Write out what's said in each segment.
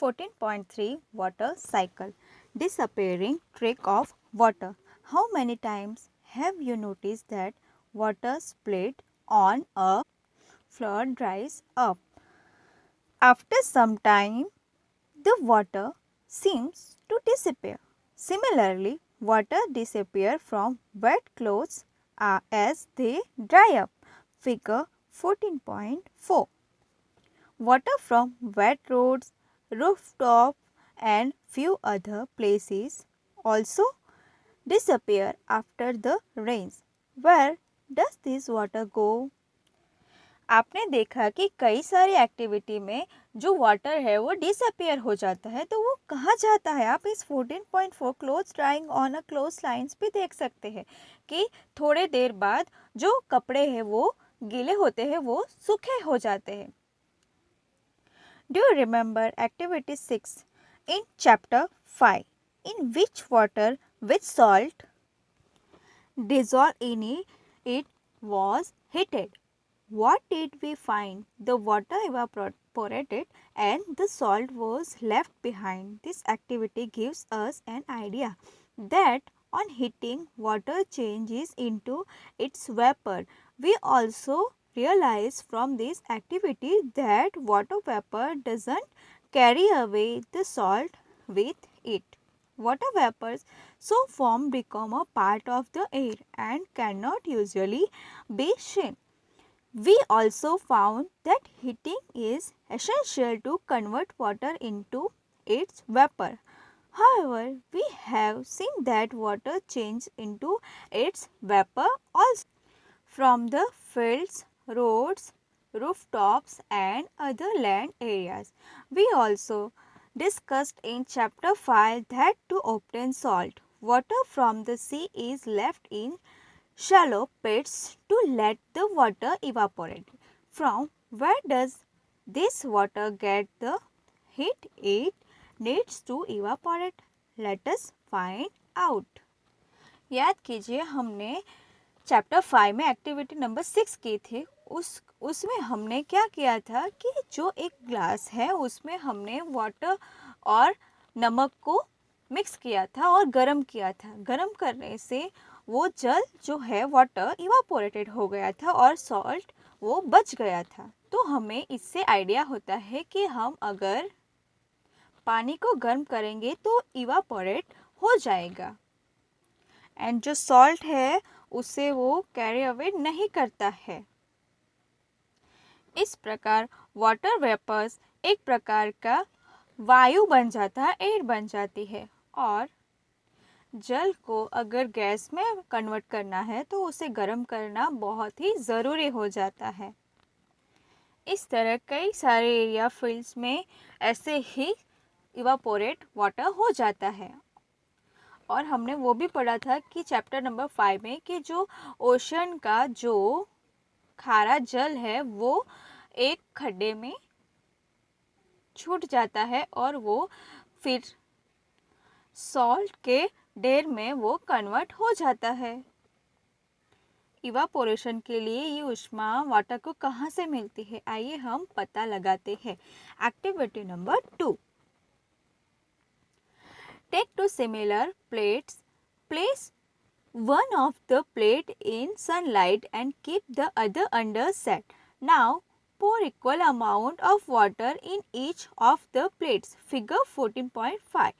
14.3 Water Cycle. Disappearing trick of water. How many times have you noticed that water split on a floor dries up? After some time, the water seems to disappear. Similarly, water disappears from wet clothes as they dry up. Figure 14.4. Water from wet roads, rooftop and few other places also disappear after the rains. Where does this water go? आपने देखा कि कई सारी activity में जो water है वो disappear हो जाता है, तो वो कहाँ जाता है? आप इस 14.4 clothes drawing on a cloth lines भी देख सकते हैं कि थोड़े देर बाद जो कपड़े हैं वो गीले होते हैं, वो सूखे हो जाते हैं. Do you remember activity 6 in chapter 5, in which water with salt dissolved in it was heated? What did we find? The water evaporated and the salt was left behind. This activity gives us an idea that on heating, water changes into its vapor. We also realize from this activity that water vapor doesn't carry away the salt with it. Water vapors so formed become a part of the air and cannot usually be seen. We also found that heating is essential to convert water into its vapor. However, we have seen that water changes into its vapor also from the fields, roads, rooftops and other land areas. We also discussed in chapter 5 that to obtain salt, water from the sea is left in shallow pits to let the water evaporate. From where does this water get the heat it needs to evaporate? Let us find out. याद कीजिए हमने chapter 5 में activity number 6 की थी. उसमें हमने क्या किया था कि जो एक ग्लास है उसमें हमने वाटर और नमक को मिक्स किया था और गरम किया था. गरम करने से वो जल जो है वाटर इवापोरेटेड हो गया था और सॉल्ट वो बच गया था. तो हमें इससे आइडिया होता है कि हम अगर पानी को गर्म करेंगे तो इवापोरेट हो जाएगा एंड जो सॉल्ट है उसे वो कैरी अवे नहीं करता है. इस प्रकार वाटर वेपर्स एक प्रकार का वायु बन जाता है, एयर बन जाती है. और जल को अगर गैस में कन्वर्ट करना है तो उसे गर्म करना बहुत ही ज़रूरी हो जाता है. इस तरह कई सारे एरिया फील्ड्स में ऐसे ही इवापोरेट वाटर हो जाता है. और हमने वो भी पढ़ा था कि चैप्टर नंबर 5 में कि जो ओशन का जो खारा जल है वो एक खड्डे में छूट जाता है और वो फिर सॉल्ट के ढेर में वो कन्वर्ट हो जाता है. इवापोरेशन के लिए ये ऊष्मा वाटर को कहाँ से मिलती है? आइए हम पता लगाते हैं. Activity number 2. Take two similar plates. Place one of the plate in sunlight and keep the other under set. Now pour equal amount of water in each of the plates. Figure 14.5.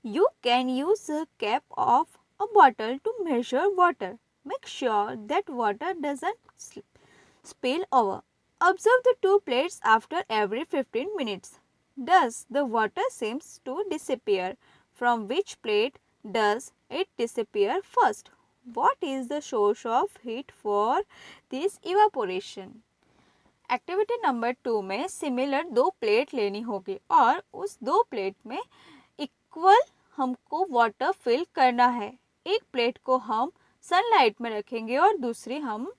You can use a cap of a bottle to measure water. Make sure that water doesn't spill over. Observe the two plates after every 15 minutes. Does the water seems to disappear? From which plate does it disappear first? What is the source of heat for this evaporation? Activity number 2 में similar दो plate लेनी होगी और उस दो plate में equal हमको water fill करना है. एक प्लेट को हम सनलाइट में रखेंगे और दूसरी हम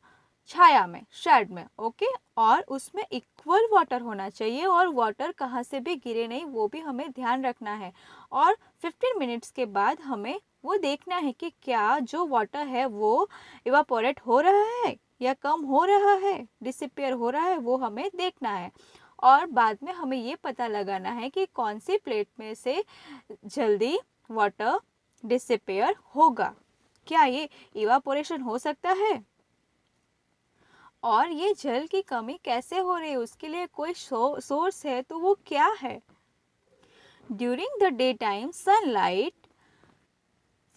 छाया में, शेड में. ओके. और उसमें इक्वल वाटर होना चाहिए और वाटर कहाँ से भी गिरे नहीं, वो भी हमें ध्यान रखना है. और 15 मिनट्स के बाद हमें वो देखना है कि क्या जो वाटर है वो इवापोरेट हो रहा है या कम हो रहा है, डिसअपियर हो रहा है, वो हमें देखना है. और बाद में हमें ये पता लगाना है कि कौन सी प्लेट में से जल्दी वाटर डिसिपेयर होगा। क्या ये इवापोरेशन हो सकता है? और ये जल की कमी कैसे हो रही है, उसके लिए कोई सोर्स है तो वो क्या है? During the day time sunlight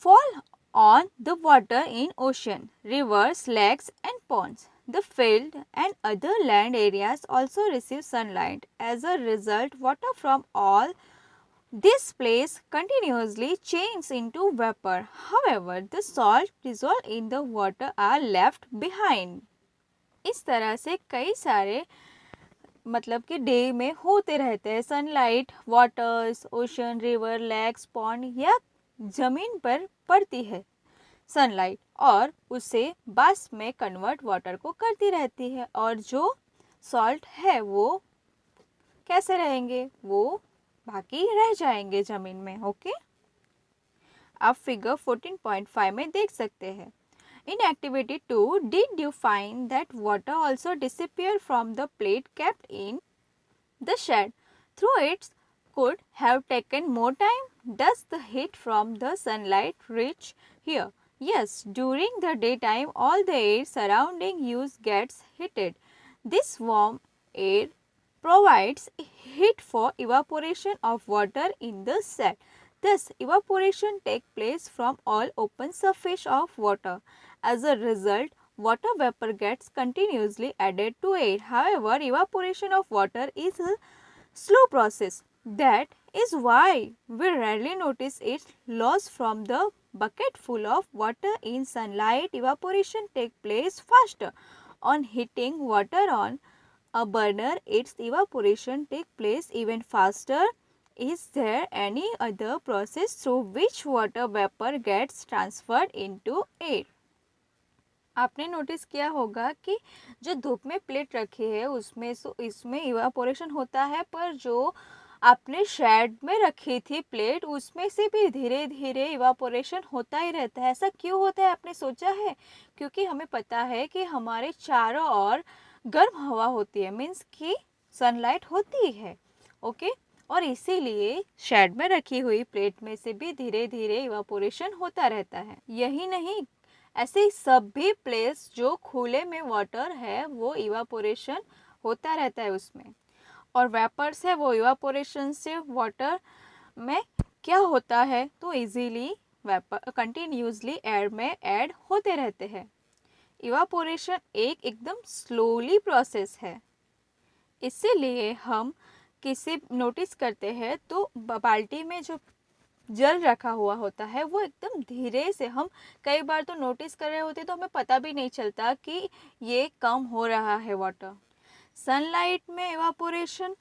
fall on the water in ocean, rivers, lakes and ponds. The field and other land areas also receive sunlight. As a result, water from all this place continuously changes into vapor. However, the salt dissolved in the water are left behind. इस तरह से कई सारे मतलब कि day में होते रहते हैं sunlight, waters, ocean, river, lakes, pond या जमीन पर पड़ती है सनलाइट और उसे बाष्प में कन्वर्ट वाटर को करती रहती है और जो सॉल्ट है वो कैसे रहेंगे, वो बाकी रह जाएंगे जमीन में। ओके, आप फिगर 14.5 में देख सकते हैं। In activity 2, did you find that water also disappeared from the plate kept in the shed? Though it could have taken more time, does the heat from the sunlight reach here? Yes, during the daytime all the air surrounding you gets heated. This warm air provides heat for evaporation of water in the shed. Thus, evaporation takes place from all open surface of water. As a result, water vapor gets continuously added to air. However, evaporation of water is a slow process. That is why we rarely notice its loss from the bucket full of water in sunlight. Evaporation takes place faster. On heating water on a burner, its evaporation takes place even faster. Is there any other process through which water vapor gets transferred into air? आपने notice किया होगा कि जो धूप में plate रखी है उसमें इसमें इवापोरेशन होता है, पर जो आपने शेड में रखी थी प्लेट उसमें से भी धीरे धीरे इवापोरेशन होता ही रहता है। ऐसा क्यों होता है, आपने सोचा है? क्योंकि हमें पता है कि हमारे चारों ओर गर्म हवा होती है, मीन्स कि सनलाइट होती है। ओके, और इसीलिए शेड में रखी हुई प्लेट में से भी धीरे धीरे इवापोरेशन होता रहता है। यही नहीं, ऐसे सभी प्लेस जो खुले में वाटर है वो इवापोरेशन होता रहता है उसमें, और वेपर्स है वो इवापोरेशन से वाटर में क्या होता है तो इजीली वेपर कंटिन्यूसली एयर में ऐड होते रहते हैं। इवापोरेशन एक एकदम स्लोली प्रोसेस है, इसीलिए हम किसी नोटिस करते हैं तो बाल्टी में जो जल रखा हुआ होता है वो एकदम धीरे से, हम कई बार तो नोटिस कर रहे होते तो हमें पता भी नहीं चलता कि ये कम हो रहा है वाटर। सनलाइट में इवापोरेशन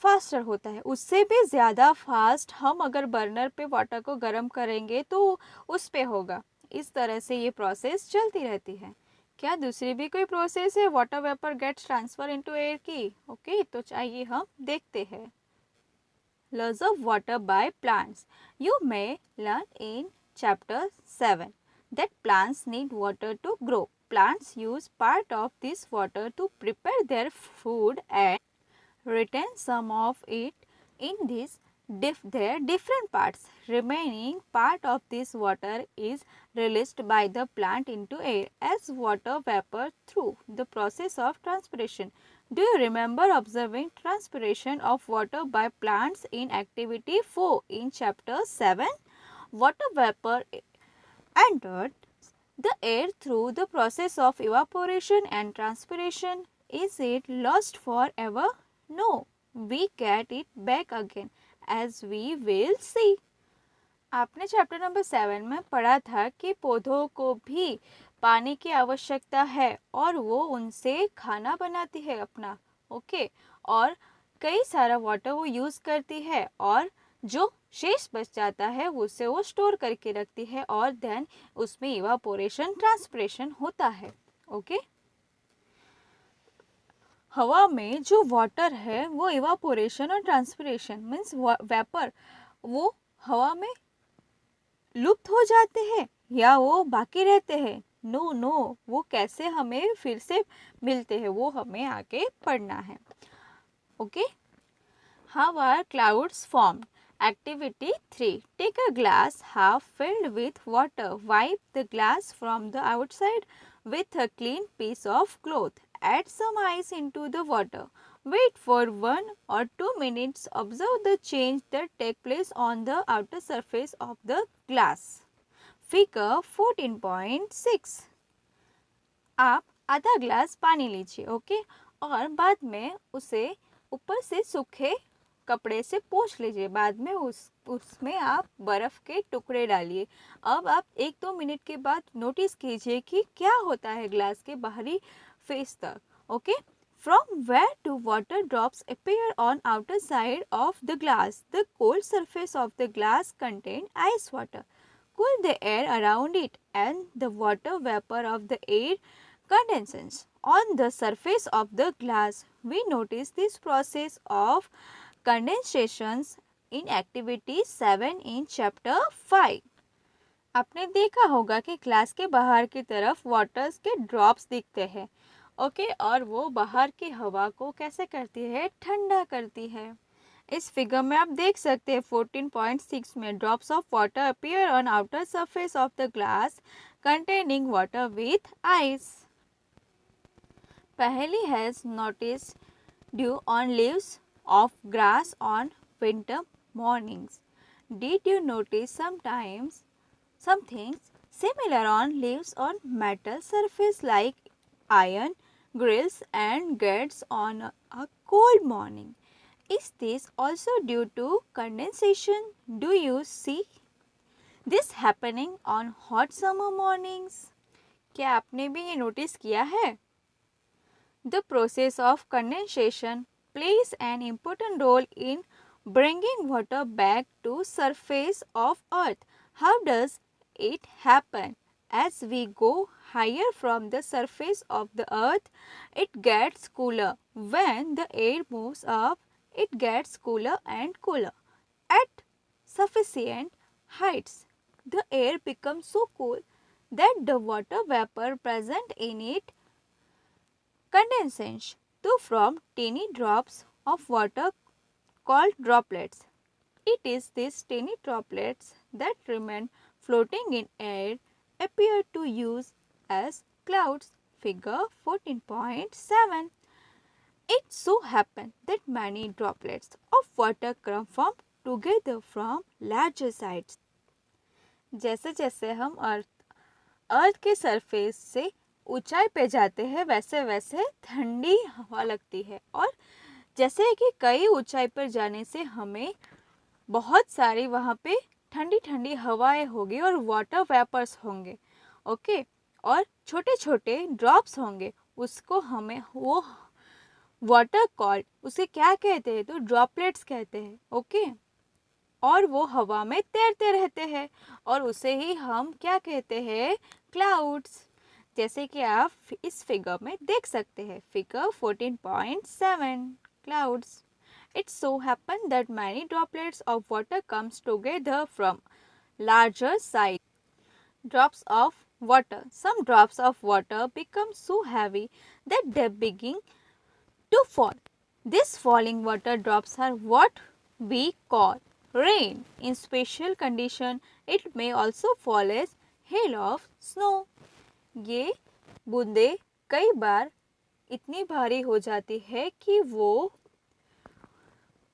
फास्टर होता है, उससे भी ज़्यादा फास्ट हम अगर बर्नर पे वाटर को गर्म करेंगे तो उस पे होगा। इस तरह से ये प्रोसेस चलती रहती है। क्या दूसरी भी कोई प्रोसेस है water vapour gets transfer into air की? ओके, तो चाहिए हम देखते हैं। Laws of water by plants. You may learn in chapter 7 that plants need water to grow. Plants use part of this water to prepare their food and retain some of it in their different parts. Remaining part of this water is released by the plant into air as water vapor through the process of transpiration. Do you remember observing transpiration of water by plants in activity 4 in chapter 7? Water vapor entered the air through the process of evaporation and transpiration. Is it lost forever? No, we get it back again as we will see. आपने chapter number 7 में पढ़ा था कि पौधों को भी पानी की आवश्यकता है और वो उनसे खाना बनाती है अपना। ओके, और कई सारा वाटर वो यूज़ करती है और जो शेष बच जाता है उससे वो स्टोर करके रखती है और देन उसमें इवापोरेशन ट्रांसपिरेशन होता है। ओके, हवा में जो वाटर है वो इवापोरेशन और ट्रांसपिरेशन मीन्स वेपर वो हवा में लुप्त हो जाते हैं या वो बाकी रहते हैं? नो, वो कैसे हमें फिर से मिलते हैं वो हमें आगे पढ़ना है। Okay. How are clouds formed? Activity 3. Take a glass half filled with water. Wipe the glass from the outside with a clean piece of cloth. Add some ice into the water. Wait for 1 or 2 minutes. Observe the change that take place on the outer surface of the glass. Figure 14.6. आप आधा glass पानी लीजिए, okay, और बाद में उसे ऊपर से सूखे कपड़े से पोंछ लीजिए। बाद में उसमें आप बर्फ़ के टुकड़े डालिए। अब आप 1-2 मिनट के बाद नोटिस कीजिए कि क्या होता है ग्लास के बाहरी फेस तक, okay. From where do water drops appear on outer side of the glass? The cold surface of the glass contain ice water. Cool the air around it and the water vapor of the air condenses on the surface of the glass. We notice this process of condensations in activity 7 in chapter 5. आपने देखा होगा कि glass के बाहर की तरफ waters के drops दिखते हैं, ओके, और वो बाहर की हवा को कैसे करती है, ठंडा करती है। इस फिगर में आप देख सकते हैं 14.6 में drops of water appear on outer surface of the glass containing water with ice. पहली has notice dew on leaves of grass on winter mornings. Did you notice something similar on leaves on metal surface like iron grills and gates on a cold morning? Is this also due to condensation? Do you see this happening on hot summer mornings? क्या आपने भी ये notice किया है? The process of condensation plays an important role in bringing water back to surface of earth. How does it happen? As we go higher from the surface of the earth, it gets cooler. When the air moves up, it gets cooler and cooler. At sufficient heights, the air becomes so cool that the water vapor present in it condenses to form tiny drops of water called droplets. It is these tiny droplets that remain floating in air appear to use as clouds. Figure 14.7. It so happens that many droplets of water come from together from larger sides. जैसे जैसे हम अर्थ के surface से ऊंचाई पे जाते हैं वैसे वैसे ठंडी हवा लगती है, और जैसे कि कई ऊंचाई पर जाने से हमें बहुत सारी वहाँ पे ठंडी ठंडी हवाएं होगी और वाटर वेपर्स होंगे, ओके, और छोटे छोटे ड्रॉप्स होंगे, उसको हमें वो वाटर कॉल्ड, उसे क्या कहते हैं, तो ड्रॉपलेट्स कहते हैं, ओके, और वो हवा में तैरते रहते हैं और उसे ही हम क्या कहते हैं, क्लाउड्स। जैसे कि आप इस फिगर में देख सकते हैं, figure 14.7, clouds. It so happens that many droplets of water comes together from larger size. Drops of water. Some drops of water become so heavy that they begin to fall. These falling water drops are what we call rain. In special condition, it may also fall as hail of snow. ये बूंदे कई बार इतनी भारी हो जाती है कि वो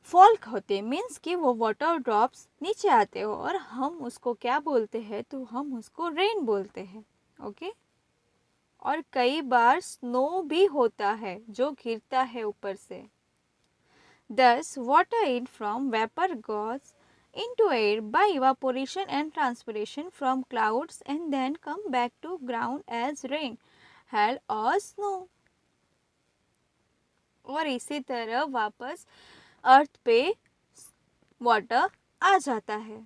फॉल होते, मीन्स कि वो वाटर ड्रॉप्स नीचे आते हो और हम उसको क्या बोलते हैं, तो हम उसको रेन बोलते हैं, ओके। और कई बार स्नो भी होता है जो गिरता है ऊपर से। Thus, water in from vapor goes into air by evaporation and transpiration from clouds and then come back to ground as rain, hail or snow. और इसी तरह वापस अर्थ पे वाटर आ जाता है।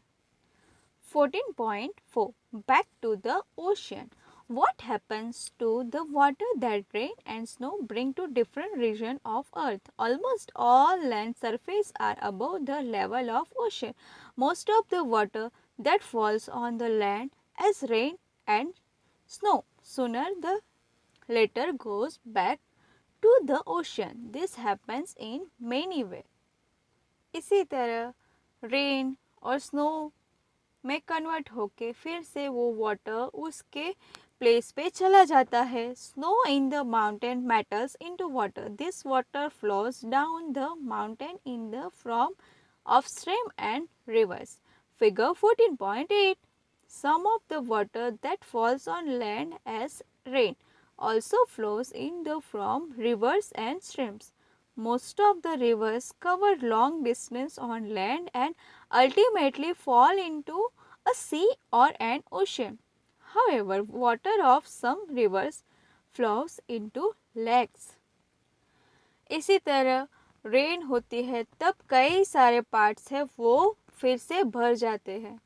14.4 Back to the ocean. What happens to the water that rain and snow bring to different regions of earth? Almost all land surface are above the level of ocean. Most of the water that falls on the land as rain and snow sooner the later goes back to the ocean. This happens in many ways. इसी तरह rain और snow में convert होके फिर से वो water उसके place पे चला जाता है. Snow in the mountain metals into water. This water flows down the mountain in the from of stream and reverse. Figure 14.8. Some of the water that falls on land as rain also flows in the from rivers and streams. Most of the rivers cover long distance on land and ultimately fall into a sea or an ocean. However, water of some rivers flows into lakes. इसी तरह rain होती है तब कई सारे parts है वो फिर से भर जाते हैं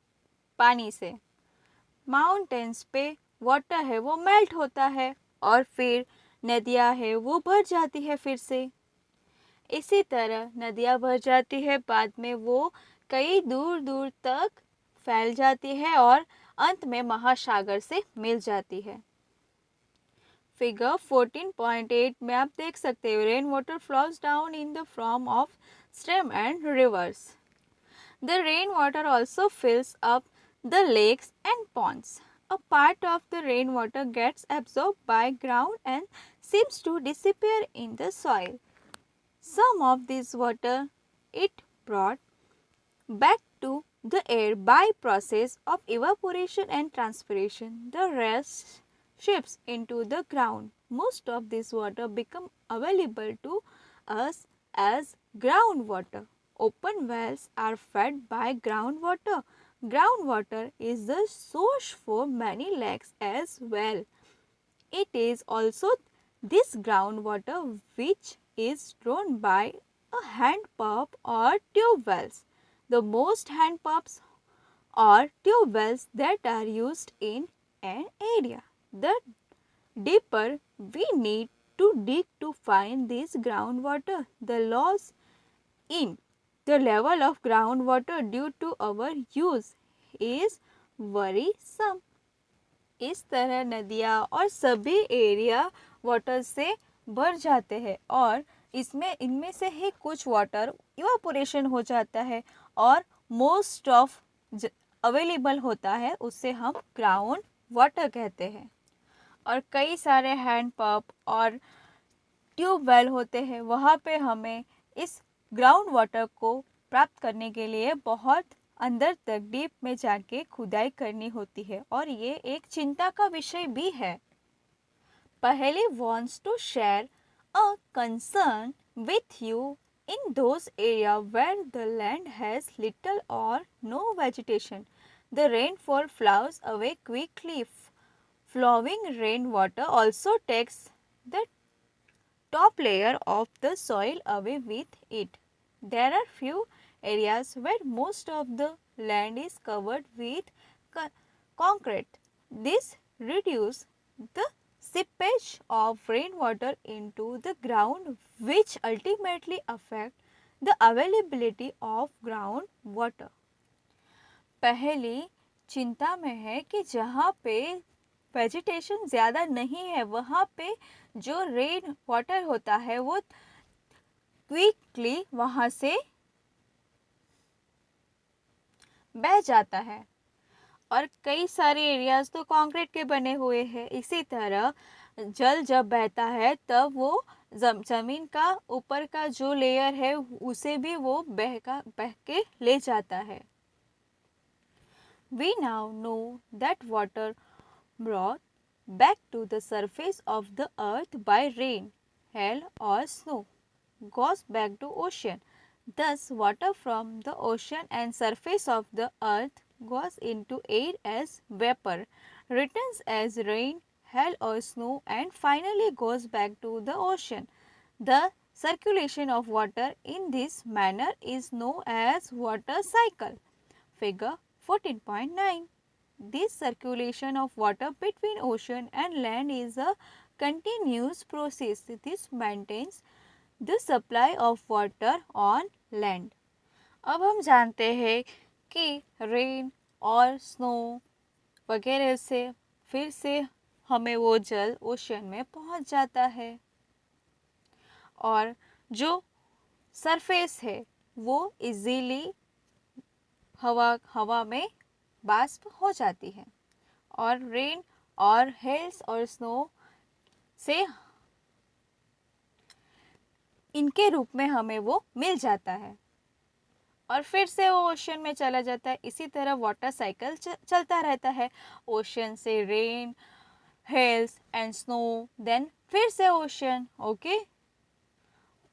पानी से. माउंटेन्स पे वाटर है वो मेल्ट होता है और फिर नदियाँ है वो भर जाती है फिर से. इसी तरह नदियाँ भर जाती है, बाद में वो कई दूर दूर तक फैल जाती है और अंत में महासागर से मिल जाती है. फिगर 14.8 में आप देख सकते हो rain water flows down in the form of stream and reverse. The rainwater also fills up the lakes and ponds. A part of the rainwater gets absorbed by ground and seems to disappear in the soil. Some of this water it brought back to the air by process of evaporation and transpiration. The rest ships into the ground. Most of this water become available to us as groundwater. Open wells are fed by groundwater. Groundwater is the source for many lakes as well. It is also this groundwater which is drawn by a hand pump or tube wells. The most hand pumps or tube wells that are used in an area. The deeper we need to dig to find this groundwater, the loss in the level of groundwater due to our use is worrisome. इस तरह नदियाँ और सभी area water से भर जाते हैं और इनमें से ही कुछ वाटर इवापोरेशन हो जाता है और मोस्ट ऑफ अवेलेबल होता है, उससे हम ग्राउंड वाटर कहते हैं. और कई सारे हैंड पंप और ट्यूबवेल होते हैं, वहाँ पे हमें इस ग्राउंड वाटर को प्राप्त करने के लिए बहुत अंदर तक डीप में जाके खुदाई करनी होती है और ये एक चिंता का विषय भी है. पहले wants to share a concern with you in those areas where the land has little or no vegetation. The rainfall flows away quickly. Flowing rainwater also takes the top layer of the soil away with it. There are few areas where most of the land is covered with concrete. This reduces the seepage of rainwater into the ground, which ultimately affect the availability of groundwater. पहली चिंता में है कि जहाँ पे vegetation ज़्यादा नहीं है वहाँ पे जो रेन वाटर होता है वो क्विकली वहाँ से बह जाता है और कई सारे एरियाज तो कंक्रीट के बने हुए हैं. इसी तरह जल जब बहता है तब वो ज़मीन का ऊपर का जो लेयर है उसे भी वो बह के ले जाता है. We now know that water brought back to the surface of the earth by rain, hail or snow goes back to ocean. Thus, water from the ocean and surface of the earth goes into air as vapor, returns as rain, hail or snow and finally goes back to the ocean. The circulation of water in this manner is known as water cycle. Figure 14.9. This circulation of water between ocean and land is a continuous process. This maintains the supply of water on land. अब हम जानते हैं कि rain और snow वगैरह से फिर से हमें वो जल ओशन में पहुंच जाता है. और जो सरफेस है वो इजीली हवा में बाष्प हो जाती है और रेन और हेल्स और स्नो से इनके रूप में हमें वो मिल जाता है और फिर से वो ओशन में चला जाता है। इसी तरह वाटर साइकिल चलता रहता है। ओशन से रेन, हेल्स एंड स्नो, देन फिर से ओशन। ओके,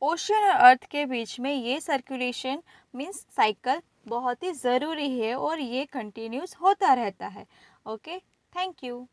ओशन और अर्थ के बीच में ये सर्कुलेशन मीन्स साइकिल बहुत ही ज़रूरी है और ये कंटिन्यूस होता रहता है। Okay, thank you.